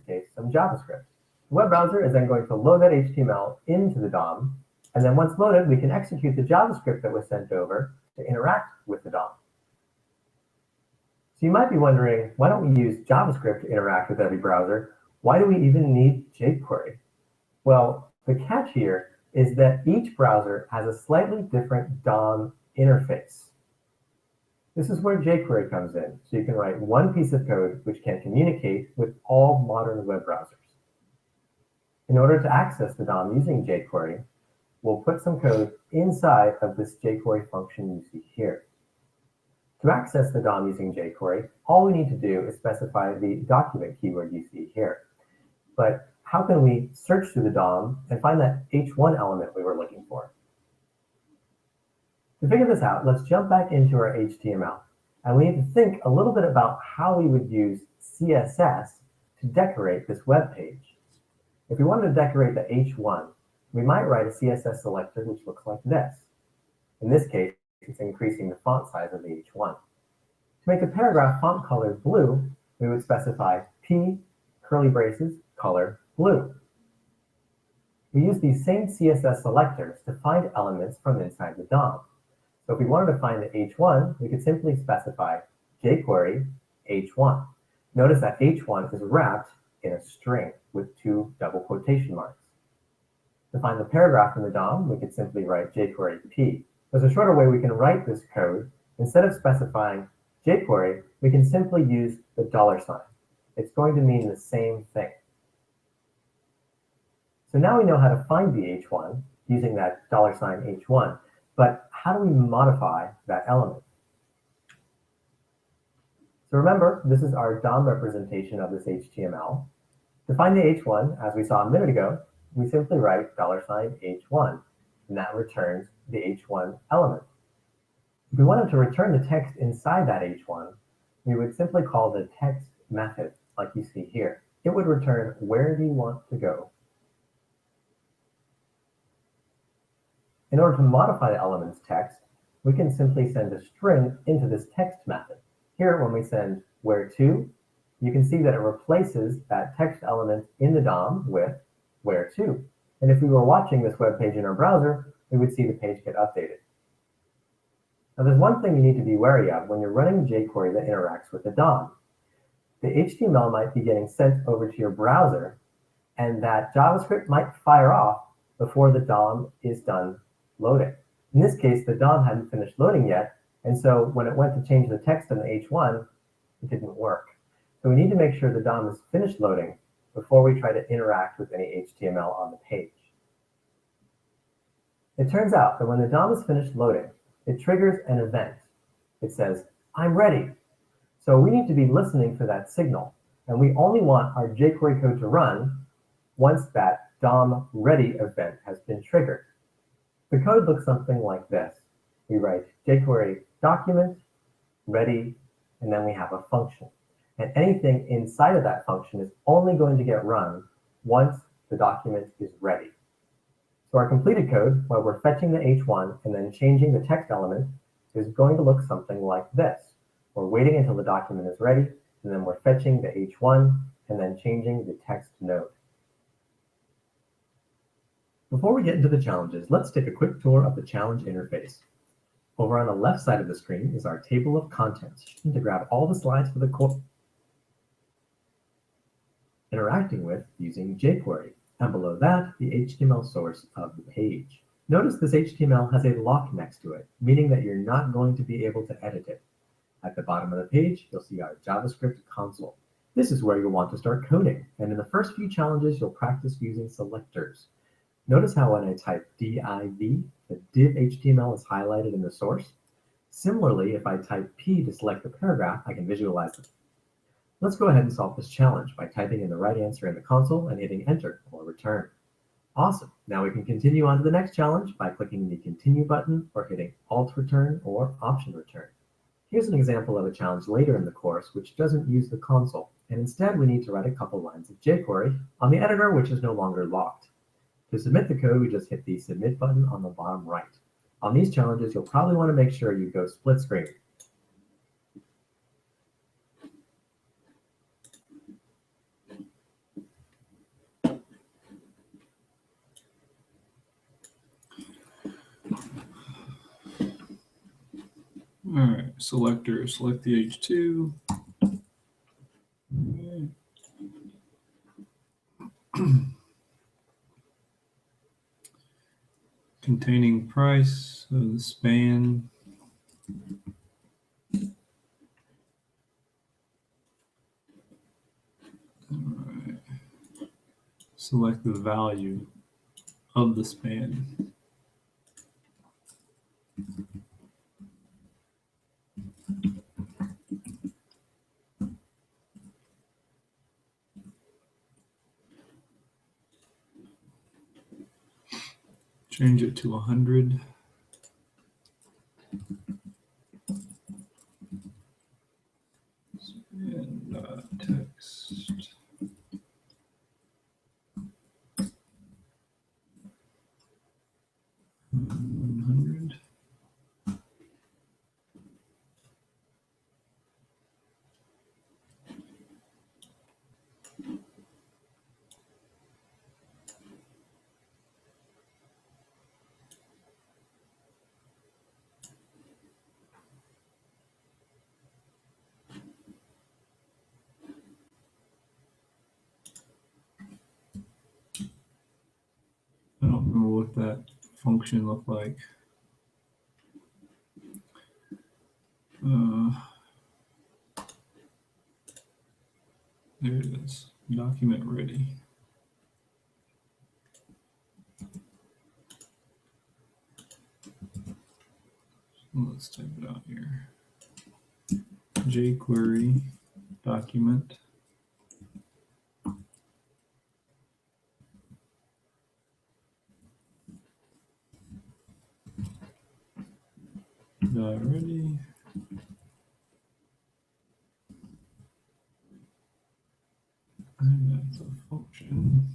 case, some JavaScript. The web browser is then going to load that HTML into the DOM, and then once loaded, we can execute the JavaScript that was sent over to interact with the DOM. So you might be wondering, why don't we use JavaScript to interact with every browser? Why do we even need jQuery? Well, the catch here is that each browser has a slightly different DOM interface. This is where jQuery comes in, so you can write one piece of code which can communicate with all modern web browsers. In order to access the DOM using jQuery, we'll put some code inside of this jQuery function you see here. To access the DOM using jQuery, all we need to do is specify the document keyword you see here. But how can we search through the DOM and find that h1 element we were looking for? To figure this out, let's jump back into our HTML. And we need to think a little bit about how we would use CSS to decorate this web page. If we wanted to decorate the h1, we might write a CSS selector which looks like this. In this case, it's increasing the font size of the h1. To make the paragraph font color blue, we would specify p, curly braces, color blue. We use these same CSS selectors to find elements from inside the DOM. So if we wanted to find the h1, we could simply specify jQuery h1. Notice that h1 is wrapped in a string with 2 double quotation marks. To find the paragraph in the DOM, we could simply write jQuery p. There's a shorter way we can write this code. Instead of specifying jQuery, we can simply use the $. It's going to mean the same thing. So now we know how to find the h1 using that $h1, but how do we modify that element? So remember, this is our DOM representation of this HTML. To find the h1, as we saw a minute ago, we simply write $h1, and that returns the h1 element. If we wanted to return the text inside that h1, we would simply call the text method, like you see here. It would return, where do you want to go? In order to modify the element's text, we can simply send a string into this text method. Here, when we send where to, you can see that it replaces that text element in the DOM with where to. And if we were watching this web page in our browser, we would see the page get updated. Now, there's one thing you need to be wary of when you're running jQuery that interacts with the DOM. The HTML might be getting sent over to your browser, and that JavaScript might fire off before the DOM is done loading. In this case, the DOM hadn't finished loading yet, and so when it went to change the text on the h1, it didn't work. So we need to make sure the DOM is finished loading before we try to interact with any HTML on the page. It turns out that when the DOM is finished loading, it triggers an event. It says, I'm ready. So we need to be listening for that signal, and we only want our jQuery code to run once that DOM ready event has been triggered. The code looks something like this. We write jQuery document, ready, and then we have a function. And anything inside of that function is only going to get run once the document is ready. So our completed code, where we're fetching the h1 and then changing the text element, is going to look something like this. We're waiting until the document is ready, and then we're fetching the h1 and then changing the text node. Before we get into the challenges, let's take a quick tour of the challenge interface. Over on the left side of the screen is our table of contents. You need to grab all the slides for the course interacting with using jQuery, and below that, the HTML source of the page. Notice this HTML has a lock next to it, meaning that you're not going to be able to edit it. At the bottom of the page, you'll see our JavaScript console. This is where you'll want to start coding, and in the first few challenges, you'll practice using selectors. Notice how when I type div, the div HTML is highlighted in the source. Similarly, if I type p to select the paragraph, I can visualize it. Let's go ahead and solve this challenge by typing in the right answer in the console and hitting enter or return. Awesome. Now we can continue on to the next challenge by clicking the continue button or hitting alt return or option return. Here's an example of a challenge later in the course which doesn't use the console, and instead we need to write a couple lines of jQuery on the editor which is no longer locked. To submit the code, we just hit the submit button on the bottom right. On these challenges, you'll probably want to make sure you go split screen. selector, select the H2. Right. Containing price, so the span. All right. Select the value of the span. Change it to 100. And text. $100. I don't remember what that function looked like. There it is. Document ready. Let's type it out here. jQuery document. Ready. And that's a function.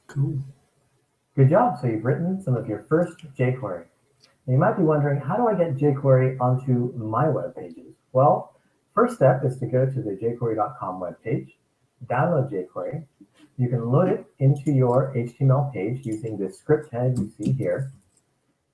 Cool. Good job. So you've written some of your first jQuery. Now you might be wondering, how do I get jQuery onto my web pages? Well, first step is to go to the jQuery.com webpage, download jQuery. You can load it into your HTML page using the script head you see here.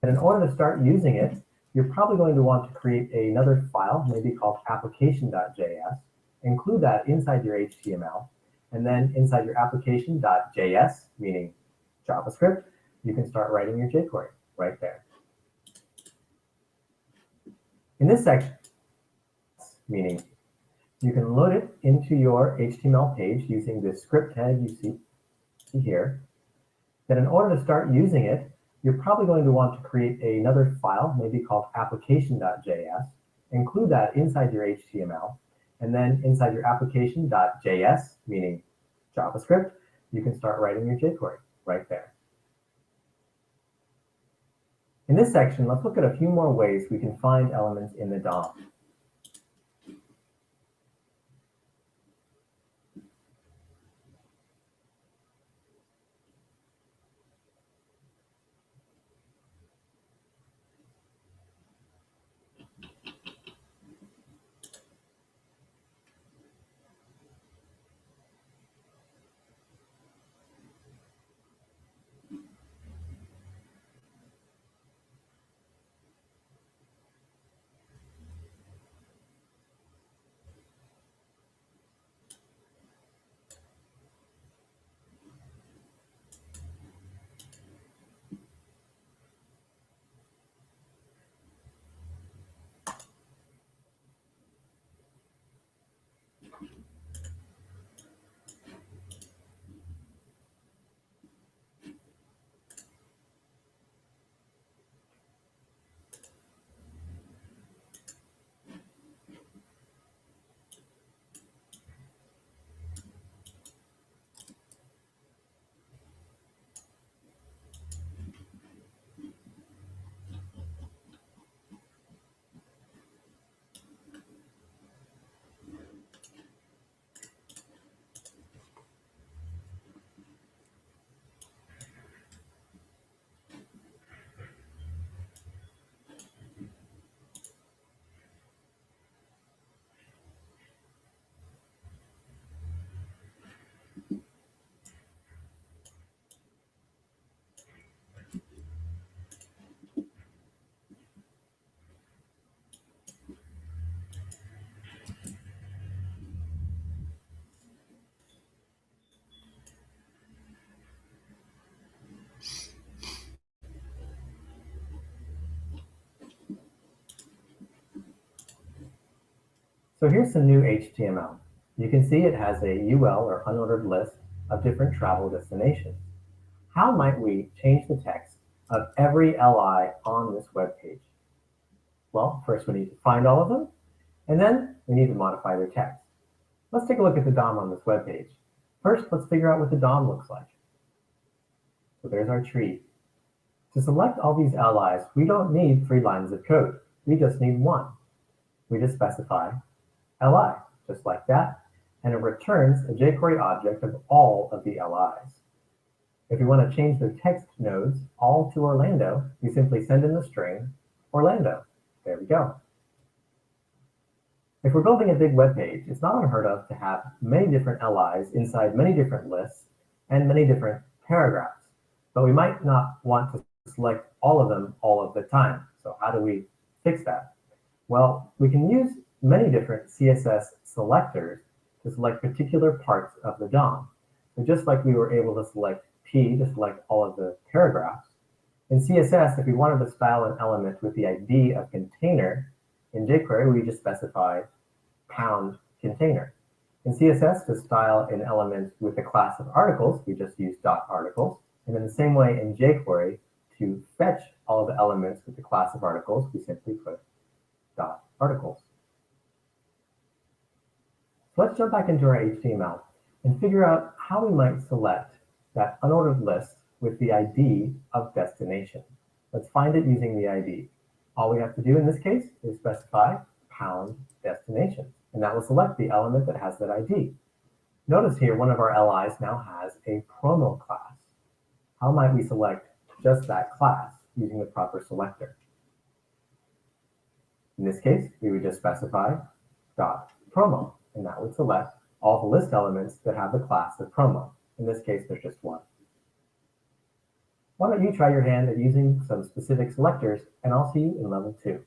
And in order to start using it, you're probably going to want to create another file, maybe called application.js, include that inside your HTML, and then inside your application.js, meaning JavaScript, you can start writing your jQuery right there. In this section, meaning you can load it into your HTML page using the script head you see here. Then in order to start using it, you're probably going to want to create another file, maybe called application.js, include that inside your HTML, and then inside your application.js, meaning JavaScript, you can start writing your jQuery right there. In this section, let's look at a few more ways we can find elements in the DOM. So here's some new HTML. You can see it has a UL or unordered list of different travel destinations. How might we change the text of every LI on this web page? Well, first we need to find all of them, and then we need to modify their text. Let's take a look at the DOM on this web page. First, let's figure out what the DOM looks like. So there's our tree. To select all these LIs, we don't need 3 lines of code. We just need 1. We just specify LI, just like that, and it returns a jQuery object of all of the LIs. If we want to change the text nodes all to Orlando, we simply send in the string Orlando. There we go. If we're building a big web page, it's not unheard of to have many different LIs inside many different lists and many different paragraphs, but we might not want to select all of them all of the time. So how do we fix that? Well, we can use many different CSS selectors to select particular parts of the DOM. So just like we were able to select P to select all of the paragraphs, in CSS, if we wanted to style an element with the ID of container, in jQuery, we just specify #container. In CSS, to style an element with the class of articles, we just use .articles. And in the same way in jQuery, to fetch all of the elements with the class of articles, we simply put .articles. So let's jump back into our HTML and figure out how we might select that unordered list with the ID of destination. Let's find it using the ID. All we have to do in this case is specify #destination, and that will select the element that has that ID. Notice here one of our LIs now has a promo class. How might we select just that class using the proper selector? In this case, we would just specify .promo, and that would select all the list elements that have the class of promo. In this case, there's just 1. Why don't you try your hand at using some specific selectors, and I'll see you in level 2.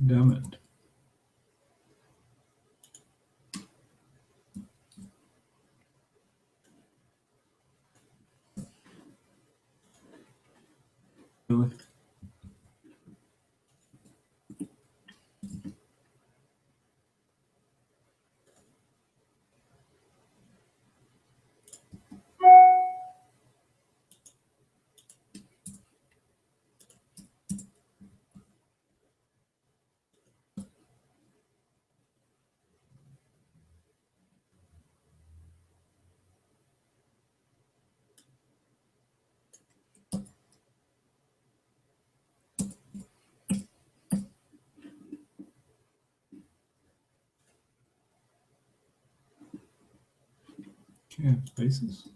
Damn it. Really? Okay, spaces.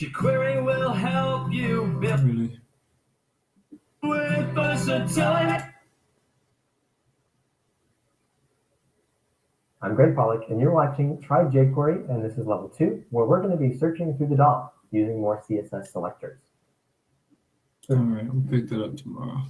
jQuery will help you build Really? with versatility. I'm Greg Pollock, and you're watching Try jQuery, and this is level 2, where we're going to be searching through the DOM using more CSS selectors. All right, we'll pick that up tomorrow.